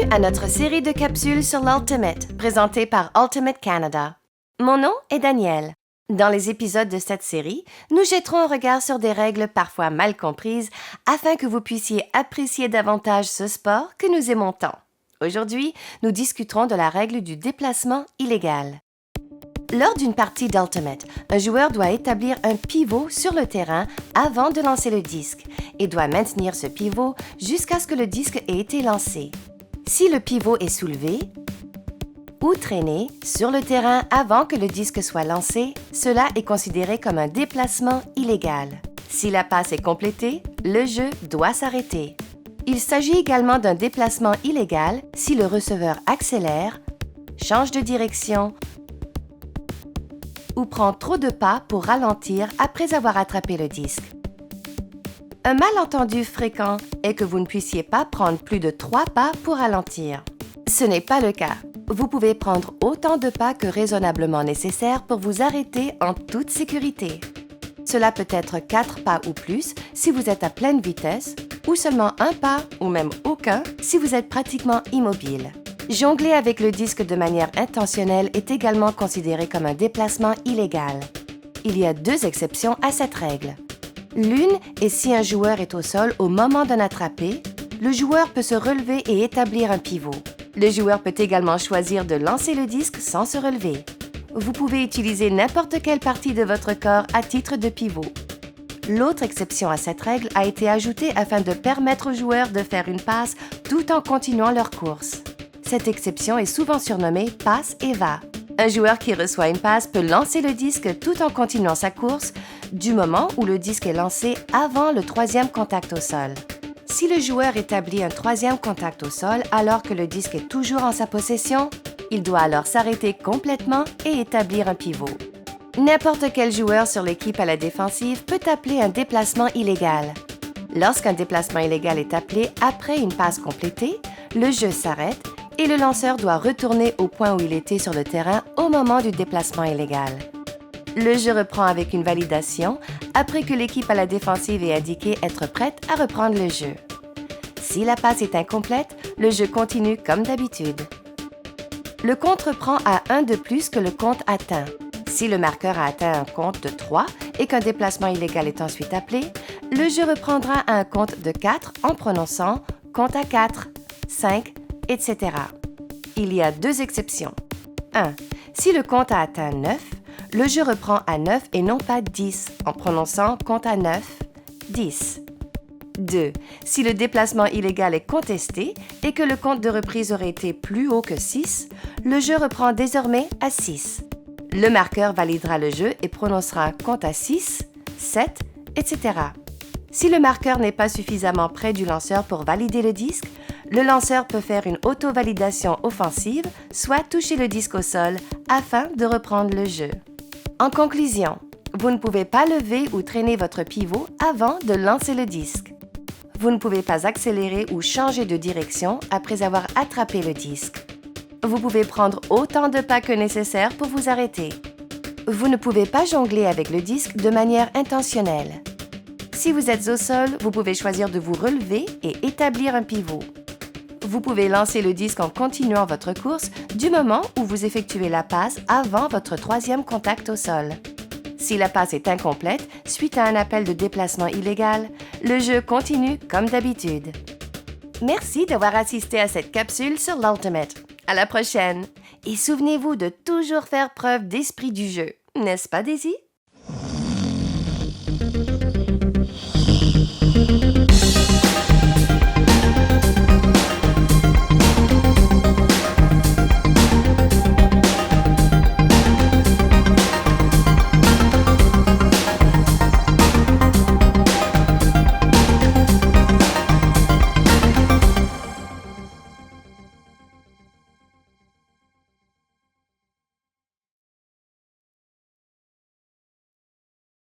Bienvenue à notre série de capsules sur l'Ultimate, présentée par Ultimate Canada. Mon nom est Danielle. Dans les épisodes de cette série, nous jetterons un regard sur des règles parfois mal comprises afin que vous puissiez apprécier davantage ce sport que nous aimons tant. Aujourd'hui, nous discuterons de la règle du déplacement illégal. Lors d'une partie d'Ultimate, un joueur doit établir un pivot sur le terrain avant de lancer le disque et doit maintenir ce pivot jusqu'à ce que le disque ait été lancé. Si le pivot est soulevé ou traîné sur le terrain avant que le disque soit lancé, cela est considéré comme un déplacement illégal. Si la passe est complétée, le jeu doit s'arrêter. Il s'agit également d'un déplacement illégal si le receveur accélère, change de direction ou prend trop de pas pour ralentir après avoir attrapé le disque. Un malentendu fréquent est que vous ne puissiez pas prendre plus de 3 pas pour ralentir. Ce n'est pas le cas. Vous pouvez prendre autant de pas que raisonnablement nécessaire pour vous arrêter en toute sécurité. Cela peut être 4 pas ou plus si vous êtes à pleine vitesse, ou seulement 1 pas ou même aucun si vous êtes pratiquement immobile. Jongler avec le disque de manière intentionnelle est également considéré comme un déplacement illégal. Il y a 2 exceptions à cette règle. L'une est si un joueur est au sol au moment d'en attraper, le joueur peut se relever et établir un pivot. Le joueur peut également choisir de lancer le disque sans se relever. Vous pouvez utiliser n'importe quelle partie de votre corps à titre de pivot. L'autre exception à cette règle a été ajoutée afin de permettre aux joueurs de faire une passe tout en continuant leur course. Cette exception est souvent surnommée « passe et va ». Un joueur qui reçoit une passe peut lancer le disque tout en continuant sa course du moment où le disque est lancé avant le 3e contact au sol. Si le joueur établit un 3e contact au sol alors que le disque est toujours en sa possession, il doit alors s'arrêter complètement et établir un pivot. N'importe quel joueur sur l'équipe à la défensive peut appeler un déplacement illégal. Lorsqu'un déplacement illégal est appelé après une passe complétée, le jeu s'arrête et le lanceur doit retourner au point où il était sur le terrain au moment du déplacement illégal. Le jeu reprend avec une validation après que l'équipe à la défensive ait indiqué être prête à reprendre le jeu. Si la passe est incomplète, le jeu continue comme d'habitude. Le compte reprend à 1 de plus que le compte atteint. Si le marqueur a atteint un compte de 3 et qu'un déplacement illégal est ensuite appelé, le jeu reprendra à un compte de 4 en prononçant « compte à 4 », 5, etc. Il y a 2 exceptions. 1. Si le compte a atteint 9, le jeu reprend à 9 et non pas 10 en prononçant « compte à 9, 10 ». 2. Si le déplacement illégal est contesté et que le compte de reprise aurait été plus haut que 6, le jeu reprend désormais à 6. Le marqueur validera le jeu et prononcera « compte à 6, 7, etc. ». Si le marqueur n'est pas suffisamment près du lanceur pour valider le disque, le lanceur peut faire une auto-validation offensive, soit toucher le disque au sol afin de reprendre le jeu. En conclusion, vous ne pouvez pas lever ou traîner votre pivot avant de lancer le disque. Vous ne pouvez pas accélérer ou changer de direction après avoir attrapé le disque. Vous pouvez prendre autant de pas que nécessaire pour vous arrêter. Vous ne pouvez pas jongler avec le disque de manière intentionnelle. Si vous êtes au sol, vous pouvez choisir de vous relever et établir un pivot. Vous pouvez lancer le disque en continuant votre course du moment où vous effectuez la passe avant votre 3e contact au sol. Si la passe est incomplète, suite à un appel de déplacement illégal, le jeu continue comme d'habitude. Merci d'avoir assisté à cette capsule sur l'Ultimate. À la prochaine! Et souvenez-vous de toujours faire preuve d'esprit du jeu, n'est-ce pas, Daisy?